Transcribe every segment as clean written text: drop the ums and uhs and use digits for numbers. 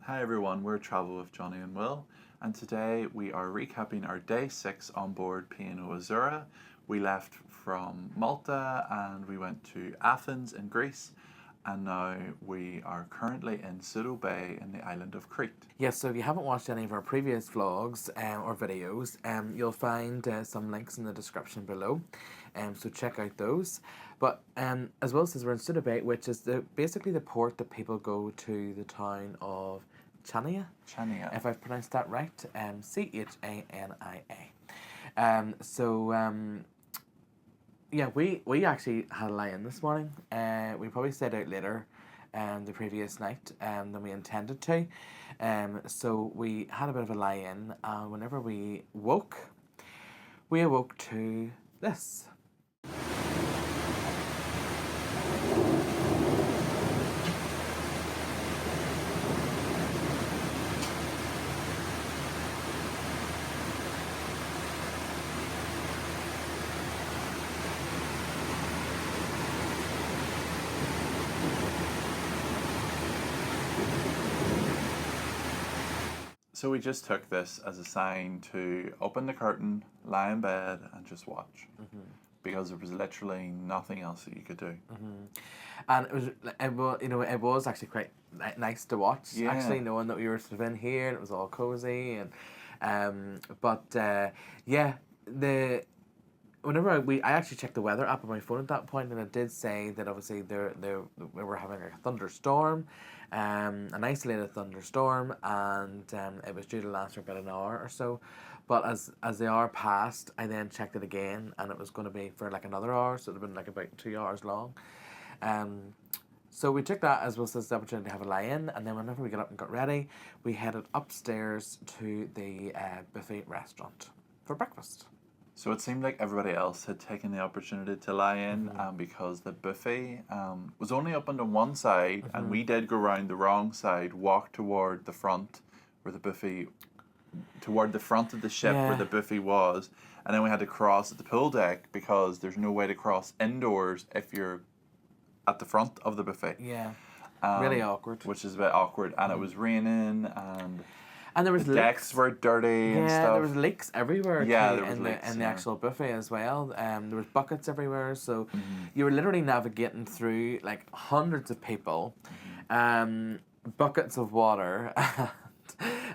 Hi everyone, we're Travel with Johnny and Will, and today we are recapping our day 6 on board P&O Azura. We left from Malta and we went to Athens in Greece, and now we are currently in Souda Bay in the island of Crete. Yes, so if you haven't watched any of our previous vlogs or videos, you'll find some links in the description below, so check out those. But as well as we're in Souda Bay, which is basically the port that people go to the town of Chania. Chania. If I've pronounced that right, Chania. Yeah, we actually had a lie-in this morning. We probably stayed out later the previous night than we intended to. So we had a bit of a lie-in, and whenever we awoke to this. So we just took this as a sign to open the curtain, lie in bed and just watch. Because there was literally nothing else that you could do. And it was actually quite nice to watch. Yeah. Actually, knowing that we were sort of in here and it was all cozy and whenever I actually checked the weather app on my phone at that point, and it did say that obviously we were having a thunderstorm, an isolated thunderstorm, and it was due to last for about an hour or so. But as the hour passed, I then checked it again, and it was going to be for like another hour, so it would have been like about 2 hours long. So we took that as well as the opportunity to have a lie-in, and then whenever we got up and got ready, we headed upstairs to the buffet restaurant for breakfast. So it seemed like everybody else had taken the opportunity to lie in because the buffet was only open on one side, and we did go around the wrong side, walk toward the front where the buffet, toward the front of the ship where the buffet was, and then we had to cross at the pool deck because there's no way to cross indoors if you're at the front of the buffet. Yeah, really awkward. Which is a bit awkward, and it was raining and there was the decks were dirty and stuff. Yeah, there was leaks everywhere. Yeah, too, there was leaks in the actual buffet as well. There was buckets everywhere, so you were literally navigating through like hundreds of people, buckets of water,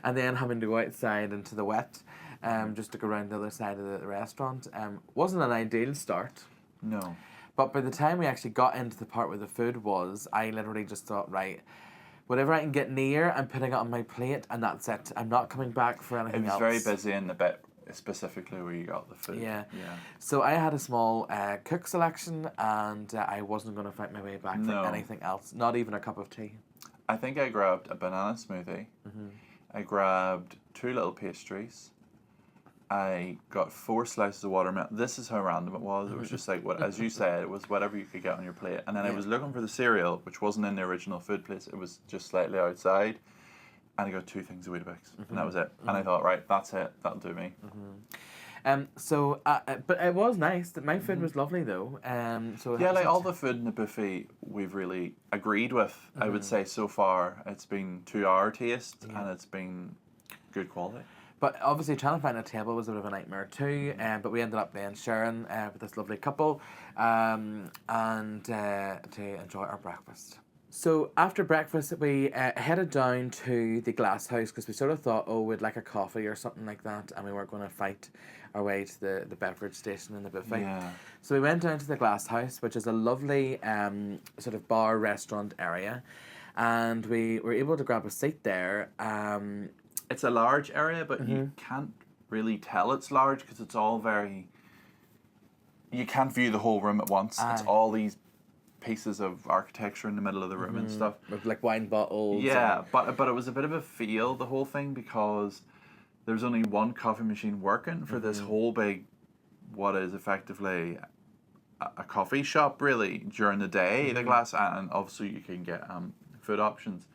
and then having to go outside into the wet, just to go around the other side of the restaurant. Wasn't an ideal start. No. But by the time we actually got into the part where the food was, I literally just thought, right, whatever I can get near, I'm putting it on my plate, and that's it. I'm not coming back for anything else. It was very busy in the bit, specifically where you got the food. Yeah. So I had a small cook selection, and I wasn't going to fight my way back for anything else, not even a cup of tea. I think I grabbed a banana smoothie. I grabbed 2 little pastries. I got 4 slices of watermelon. This is how random it was. It was just like, what, as you said, it was whatever you could get on your plate. And then I was looking for the cereal, which wasn't in the original food place. It was just slightly outside. And I got 2 things of Weetabix. And that was it. And I thought, right, that's it. That'll do me. But it was nice. My food was lovely, though. Like all the food in the buffet, we've really agreed with. I would say so far, it's been to our taste, and it's been good quality. But obviously trying to find a table was a bit of a nightmare too, but we ended up then sharing with this lovely couple and to enjoy our breakfast. So after breakfast, we headed down to the glass house because we sort of thought, oh, we'd like a coffee or something like that, and we weren't going to fight our way to the beverage station in the buffet. Yeah. So we went down to the glass house, which is a lovely sort of bar restaurant area, and we were able to grab a seat there. It's a large area, but you can't really tell it's large because it's all very... You can't view the whole room at once. It's all these pieces of architecture in the middle of the room and stuff. With like wine bottles. Yeah, but it was a bit of a feel, the whole thing, because there's only one coffee machine working for this whole big, what is effectively a coffee shop, really, during the day, the glass, and obviously you can get food options.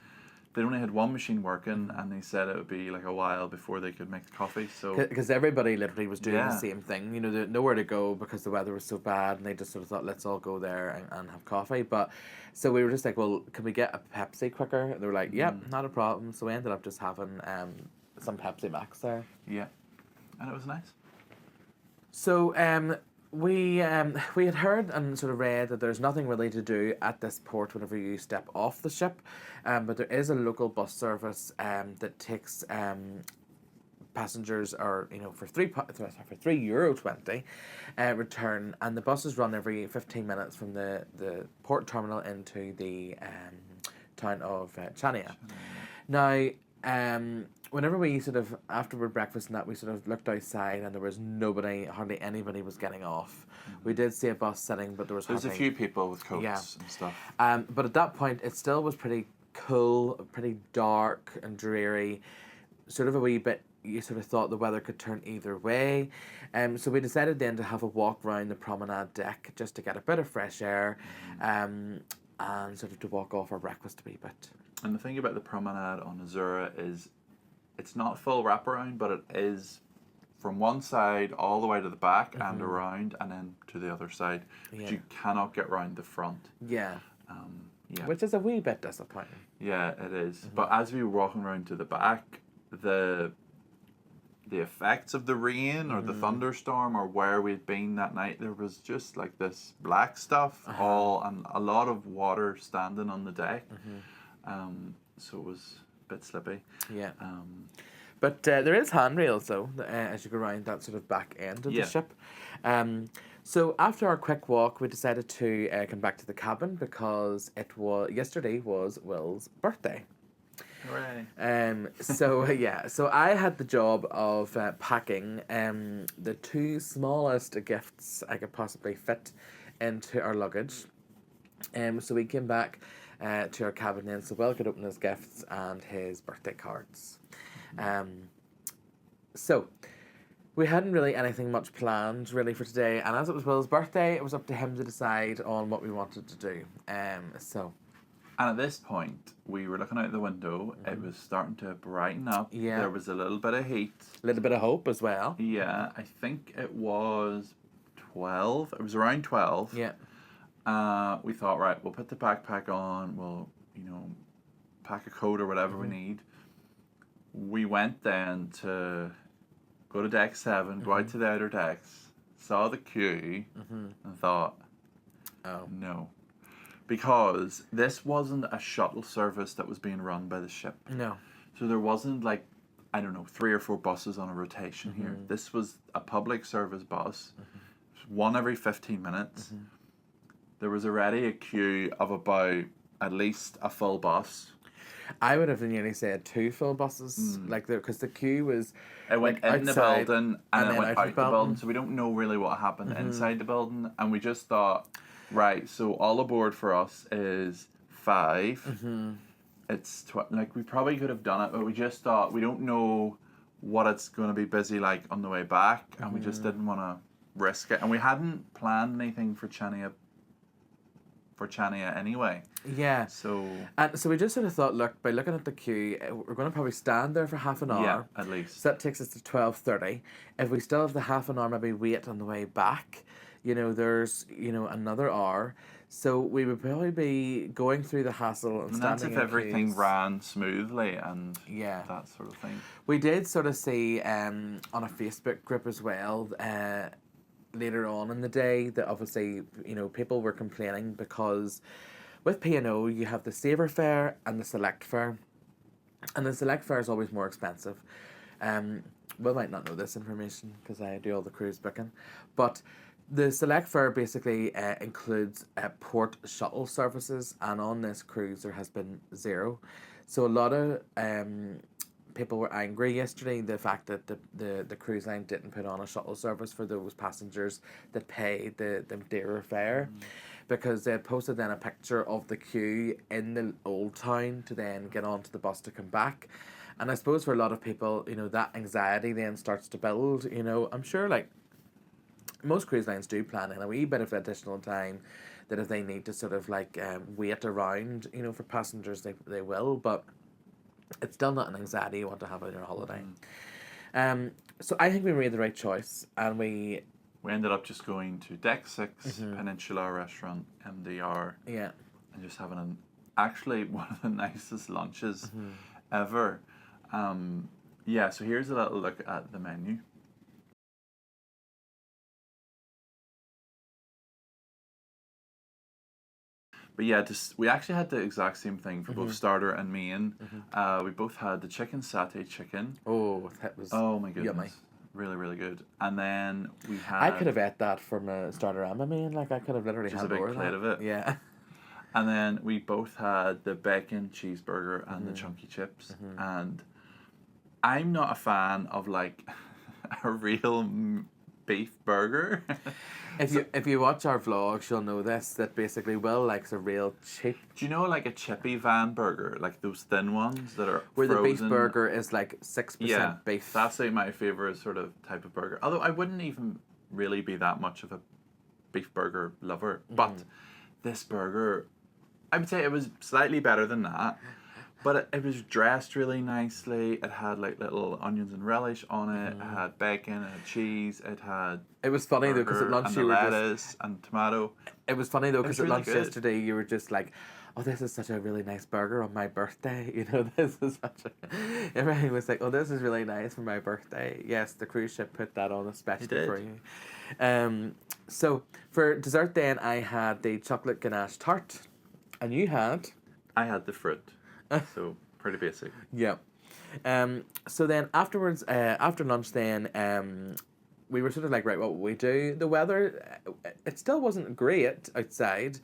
they only had one machine working, and they said it would be like a while before they could make the coffee. So because everybody literally was doing the Yeah. same thing. You know, they had nowhere to go because the weather was so bad, and they just sort of thought, let's all go there and have coffee. But so we were just like, well, can we get a Pepsi quicker? And they were like, yep, not a problem. So we ended up just having some Pepsi Max there. yeah, and it was nice. So we had heard and sort of read that there's nothing really to do at this port whenever you step off the ship, but there is a local bus service that takes passengers, or you know, for €3.20 return, and the buses run every 15 minutes from the port terminal into the town of Chania. Now, whenever we sort of, after breakfast and that, we sort of looked outside and there was nobody, hardly anybody was getting off. We did see a bus sitting, but there was a few people with coats Yeah. and stuff. But at that point, it still was pretty cool, pretty dark and dreary, sort of a wee bit. You sort of thought the weather could turn either way. So we decided then to have a walk around the Prominad Deck just to get a bit of fresh air and sort of to walk off our breakfast a wee bit. And the thing about the promenade on Azura is it's not full wraparound, but it is from one side all the way to the back and around, and then to the other side. But Yeah. you cannot get round the front. Yeah. Yeah. Which is a wee bit disappointing. Yeah, it is. But as we were walking around to the back, the effects of the rain or the thunderstorm or where we'd been that night, there was just like this black stuff all, and a lot of water standing on the deck. So it was a bit slippy. Yeah. But there is handrails though, as you go around that sort of back end of Yeah. the ship. So after our quick walk, we decided to come back to the cabin because yesterday was Will's birthday. Hooray. So I had the job of packing the two smallest gifts I could possibly fit into our luggage. So we came back to our cabin then, so Will could open his gifts and his birthday cards. So we hadn't really anything much planned really for today, and as it was Will's birthday, it was up to him to decide on what we wanted to do. And at this point, we were looking out the window. It was starting to brighten up. Yeah. There was a little bit of heat. A little bit of hope as well. Yeah, I think it was 12. It was around 12. Yeah. We thought, right, we'll put the backpack on. We'll, pack a coat or whatever we need. We went then to go to deck 7, go out to the outer decks, saw the queue, and thought, Oh. no. Because this wasn't a shuttle service that was being run by the ship. No. So there wasn't 3 or 4 buses on a rotation here. This was a public service bus, one every 15 minutes. There was already a queue of about at least a full bus. I would have nearly said 2 full buses, because the queue was. It went in the outside building and then went out the building. building. So we don't know really what happened inside the building. And we just thought, right, so all aboard for us is 5. It's we probably could have done it, but we just thought we don't know what it's going to be busy like on the way back, and we just didn't want to risk it. And we hadn't planned anything for Chania anyway. Yeah. So So we just sort of thought, look, by looking at the queue, we're going to probably stand there for half an hour. yeah, at least. So that takes us to 12:30. If we still have the half an hour, maybe wait on the way back, there's, another hour. So we would probably be going through the hassle and And that's standing if in everything queues. ran smoothly and Yeah. that sort of thing. We did sort of see on a Facebook group as well later on in the day that obviously, people were complaining because with P&O you have the Saver fare and the Select fare. And the Select fare is always more expensive. Will might not know this information because I do all the cruise booking. But the Select fare basically includes port shuttle services, and on this cruise there has been 0. So a lot of people were angry yesterday the fact that the cruise line didn't put on a shuttle service for those passengers that paid the dearer fare, because they had posted then a picture of the queue in the old town to then get onto the bus to come back. And I suppose for a lot of people, that anxiety then starts to build. I'm sure most cruise lines do plan in a wee bit of additional time, that if they need to sort of wait around, for passengers, they will. But It's still not an anxiety you want to have on your holiday. So I think we made the right choice, and we ended up just going to Deck 6 Peninsula Restaurant, MDR, yeah. and just having actually one of the nicest lunches ever. Yeah, so here's a little look at the menu. But yeah, we actually had the exact same thing for both starter and main. We both had the chicken satay chicken. Oh, that was my goodness. yummy. Really, really good. And then we had... I could have ate that from a starter and a main. Like, I could have literally just had a big more plate of it. Yeah. And then we both had the bacon cheeseburger and the chunky chips. And I'm not a fan of, like, a real beef burger. If you watch our vlogs, you'll know this, that basically Will likes a real cheap... Do you know, like, a chippy van burger? Like, those thin ones that are where frozen? the beef burger is, like, 6% beef. That's, like, my favourite sort of type of burger. Although I wouldn't even really be that much of a beef burger lover. But this burger, I would say it was slightly better than that. But it was dressed really nicely. It had like little onions and relish on it. It had bacon, it had cheese, it had... It was funny though, because at lunch you were lettuce and tomato. It was funny though, because at really lunch good. yesterday you were just like, oh, this is such a really nice burger on my birthday. You know, this is such a... Everything was like, oh, this is really nice for my birthday. Yes, the cruise ship put that on especially for you. So for dessert then, I had the chocolate ganache tart. And you had... I had the fruit. So pretty basic. Yeah. So then afterwards, after lunch then, we were sort of like, right, what will we do? The weather, it still wasn't great outside.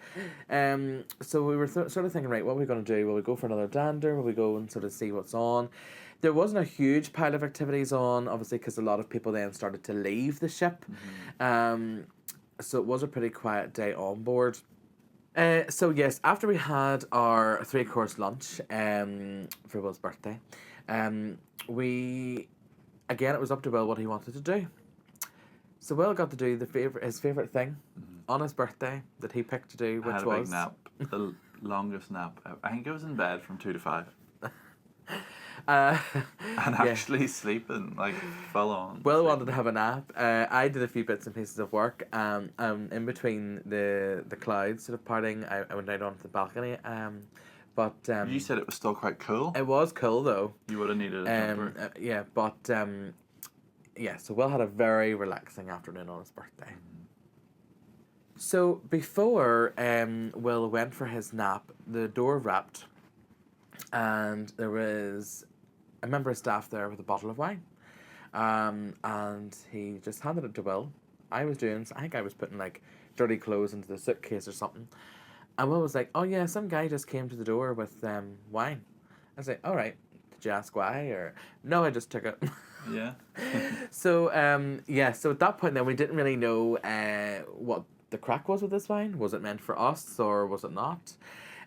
So we were sort of thinking, right, what are we going to do? Will we go for another dander? Will we go and sort of see what's on? There wasn't a huge pile of activities on, obviously, because a lot of people then started to leave the ship. So it was a pretty quiet day on board. So yes, after we had our 3-course lunch for Will's birthday, we, again, it was up to Will what he wanted to do. So Will got to do his favourite thing on his birthday that he picked to do, which I had a big nap, the longest nap ever. I think I was in bed from 2 to 5. And actually sleeping, like, full on. Will wanted to have a nap. I did a few bits and pieces of work. In between the clouds sort of parting, I went out onto the balcony. But you said it was still quite cool. It was cool though. You would have needed a jumper. So Will had a very relaxing afternoon on his birthday. So before Will went for his nap, the door rapped, and there was a member of staff there with a bottle of wine. And he just handed it to Will. I think I was putting like dirty clothes into the suitcase or something. And Will was like, oh yeah, some guy just came to the door with wine. I was like, all right, did you ask why? Or, no, I just took it. Yeah. So at that point then we didn't really know what the crack was with this wine. Was it meant for us or was it not?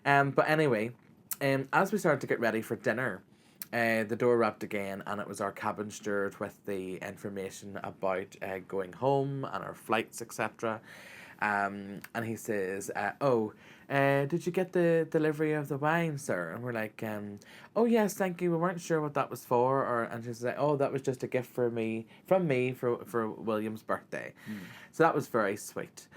But anyway, as we started to get ready for dinner, the door rapped again, and it was our cabin steward with the information about going home and our flights, etc. And he says, did you get the delivery of the wine, sir? And we're like, oh yes, thank you. We weren't sure what that was for. And she's like, oh, that was just a gift from me for William's birthday. So that was very sweet.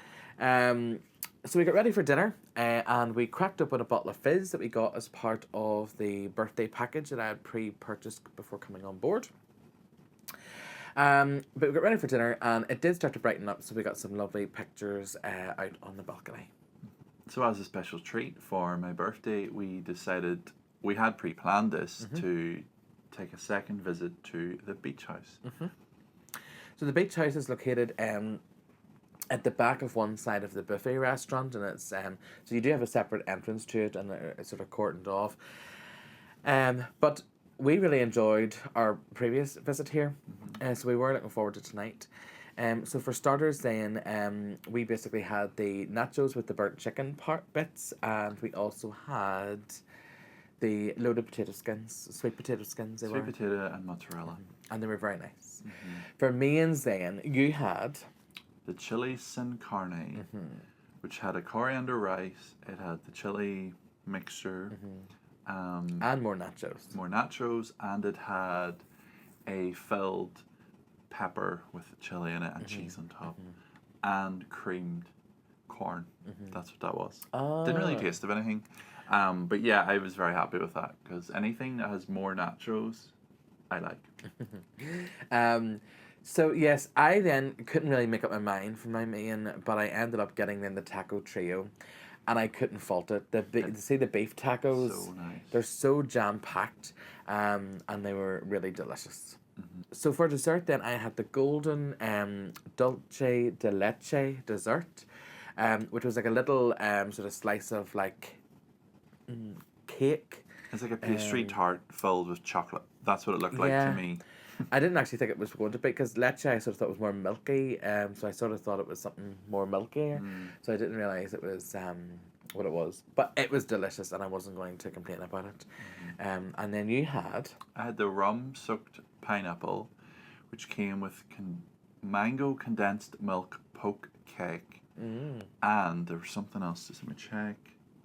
So we got ready for dinner, and we cracked open a bottle of fizz that we got as part of the birthday package that I had pre-purchased before coming on board. But we got ready for dinner, and it did start to brighten up, so we got some lovely pictures out on the balcony. So as a special treat for my birthday, we decided, we had pre-planned this, to take a second visit to the beach house. So the beach house is located at the back of one side of the buffet restaurant, and it's so you do have a separate entrance to it, and it's sort of cordoned off. But we really enjoyed our previous visit here, so we were looking forward to tonight. So for starters then, we basically had the nachos with the burnt chicken bits, and we also had the loaded potato skins, sweet potato skins. Sweet potato and mozzarella. And they were very nice. For mains then, you had... the chili sin carne, which had a coriander rice, it had the chili mixture, And more nachos. And it had a filled pepper with chili in it and cheese on top, and creamed corn. That's what that was. Didn't really taste of anything, but yeah, I was very happy with that because anything that has more nachos, I like. So yes, I then couldn't really make up my mind for my main, but I ended up getting then the taco trio, and I couldn't fault it. The beef tacos, So nice. they're so jam packed, and they were really delicious. So for dessert, then I had the golden dulce de leche dessert, which was like a little sort of slice of like cake. It's like a pastry tart filled with chocolate. That's what it looked like to me. I didn't actually think it was going to be, because leche I sort of thought was more milky, so I sort of thought it was something more milkier, so I didn't realise it was what it was. But it was delicious, and I wasn't going to complain about it. And then you had... I had the rum-soaked pineapple, which came with mango condensed milk poke cake, and there was something else, just let me check,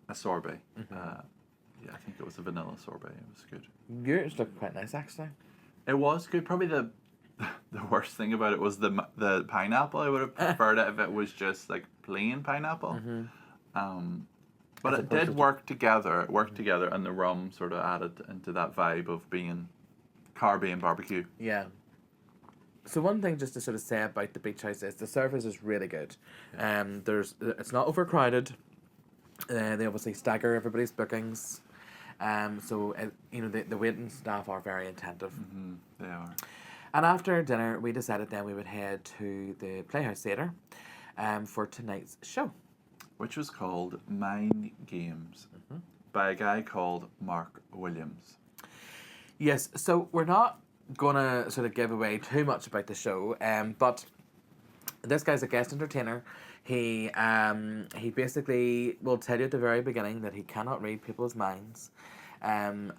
a sorbet. Yeah, I think it was a vanilla sorbet. It was good. Yours looked quite nice, actually. It was good. Probably the worst thing about it was the pineapple. I would have preferred it if it was just like plain pineapple. But it did work together. It worked together, and the rum sort of added into that vibe of being Caribbean barbecue. Yeah. So one thing just to sort of say about the beach house is the service is really good. It's not overcrowded. They obviously stagger everybody's bookings. So the waiting staff are very attentive. They are. And after dinner, we decided then we would head to the Playhouse Theatre for tonight's show, which was called Mind Games by a guy called Mark Williams. Yes, so we're not gonna sort of give away too much about the show, but this guy's a guest entertainer. He basically will tell you at the very beginning that he cannot read people's minds, and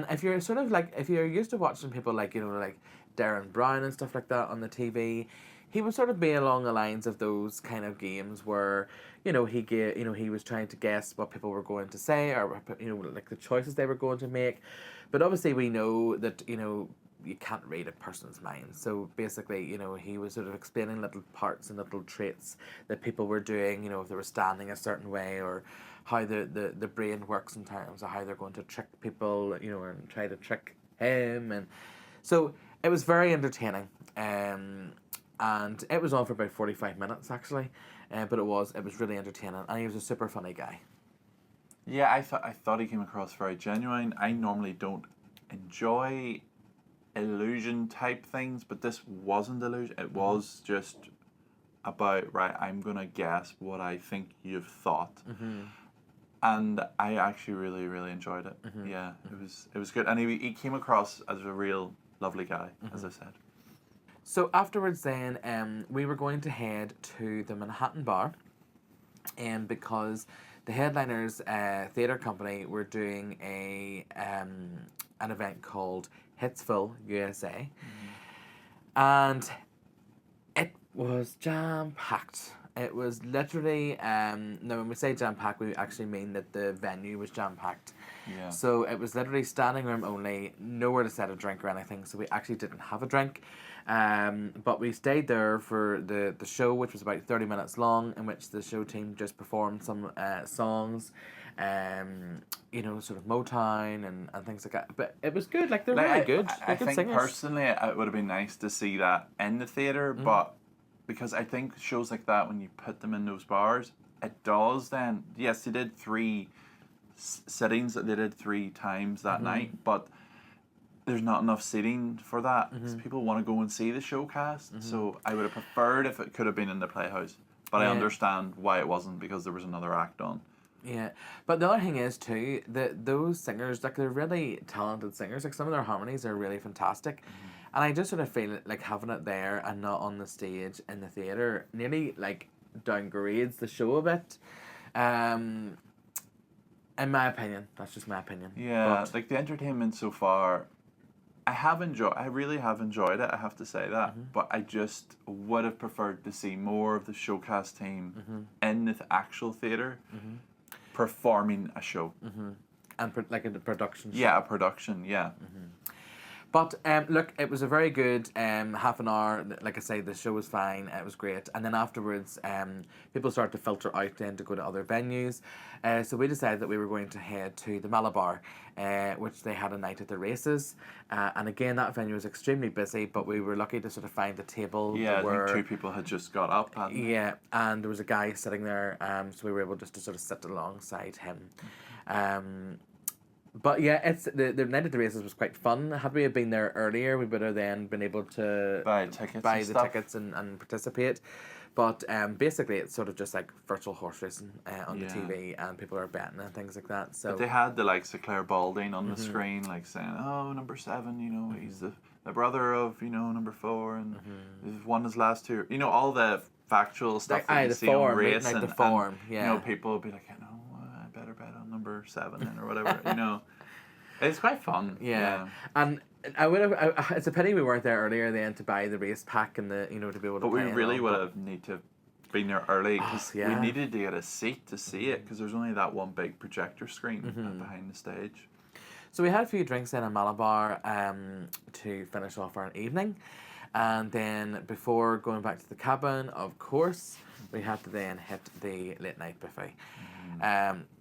if you're sort of like, if you're used to watching people like like Darren Brown and stuff like that on the TV, he would sort of be along the lines of those kind of games where he was trying to guess what people were going to say, or like the choices they were going to make, but obviously we know that you can't read a person's mind. So basically, he was sort of explaining little parts and little traits that people were doing, if they were standing a certain way, or how the brain works in terms of how they're going to trick people, and try to trick him. And so it was very entertaining. And it was on for about 45 minutes, actually. But it was really entertaining. And he was a super funny guy. Yeah, I thought he came across very genuine. I normally don't enjoy illusion type things, but this wasn't illusion. It was just about, right, I'm gonna guess what I think you've thought, and I actually really, really enjoyed it. Yeah, it was good, and he came across as a real lovely guy, as I said. So afterwards then, we were going to head to the Manhattan Bar, because the Headliners Theatre Company were doing an event called Hitzville USA, and it was jam-packed. It was literally, now when we say jam-packed, we actually mean that the venue was jam-packed. Yeah. So it was literally standing room only, nowhere to set a drink or anything, so we actually didn't have a drink. But we stayed there for the show, which was about 30 minutes long, in which the show team just performed some songs, sort of Motown and things like that. But it was good, like they're really good. I good think singers. Personally it would have been nice to see that in the theatre, but because I think shows like that, when you put them in those bars, it does then, yes, they did 3 sittings, they did 3 times that night, but there's not enough seating for that, because people want to go and see the showcast. So I would have preferred if it could have been in the Playhouse, but I understand why it wasn't, because there was another act on. Yeah, but the other thing is too that those singers, like, they're really talented singers. Like, some of their harmonies are really fantastic, and I just sort of feel like having it there and not on the stage in the theatre nearly like downgrades the show a bit. In my opinion, that's just my opinion. Yeah, like the entertainment so far, I really have enjoyed it, I have to say that, but I just would have preferred to see more of the showcast team in the actual theatre. performing a show. And like a production show. Yeah, a production, yeah. But look, it was a very good half an hour. Like I say, the show was fine. It was great. And then afterwards, people started to filter out then to go to other venues. So we decided that we were going to head to the Malabar, which they had a night at the races. And again, that venue was extremely busy, but we were lucky to sort of find a table. Yeah, I think 2 people had just got up. Yeah, and there was a guy sitting there, so we were able just to sort of sit alongside him. But yeah, it's the night at the races was quite fun. Had we have been there earlier, we would have then been able to buy tickets and participate. But basically, it's sort of just like virtual horse racing on the TV, and people are betting and things like that. So but they had the likes of Claire Balding on the screen, like saying, "Oh, number 7, you know, he's the brother of, you know, number 4, and he's won his last 2. You know, all the factual stuff that you see on racing. Like the form, yeah. You know, people would be like, "You know, I better bet on number 7 then, or whatever." You know, it's quite fun. Yeah. And I would have. It's a pity we weren't there earlier then to buy the race pack and the to be able to. But we really would have need to been there early because we yeah. needed to get a seat to see it because there's only that one big projector screen behind the stage. So we had a few drinks in Malabar to finish off our evening, and then before going back to the cabin, of course, we had to then hit the late night buffet.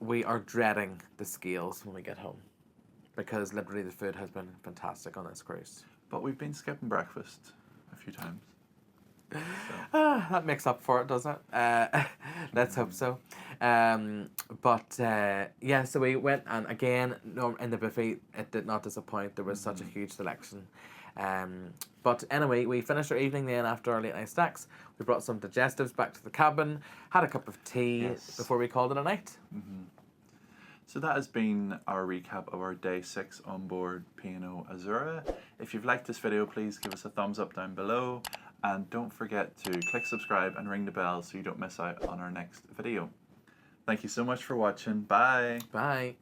We are dreading the scales when we get home, because literally the food has been fantastic on this cruise. But we've been skipping breakfast a few times. So. That makes up for it, doesn't it? Let's hope so. Yeah, so we went, and again, in the buffet, it did not disappoint. There was such a huge selection. But anyway, we finished our evening then after our late night snacks. We brought some digestives back to the cabin, had a cup of tea before we called it a night. So that has been our recap of our day 6 on board P&O Azura. If you've liked this video, please give us a thumbs up down below. And don't forget to click subscribe and ring the bell so you don't miss out on our next video. Thank you so much for watching. Bye. Bye.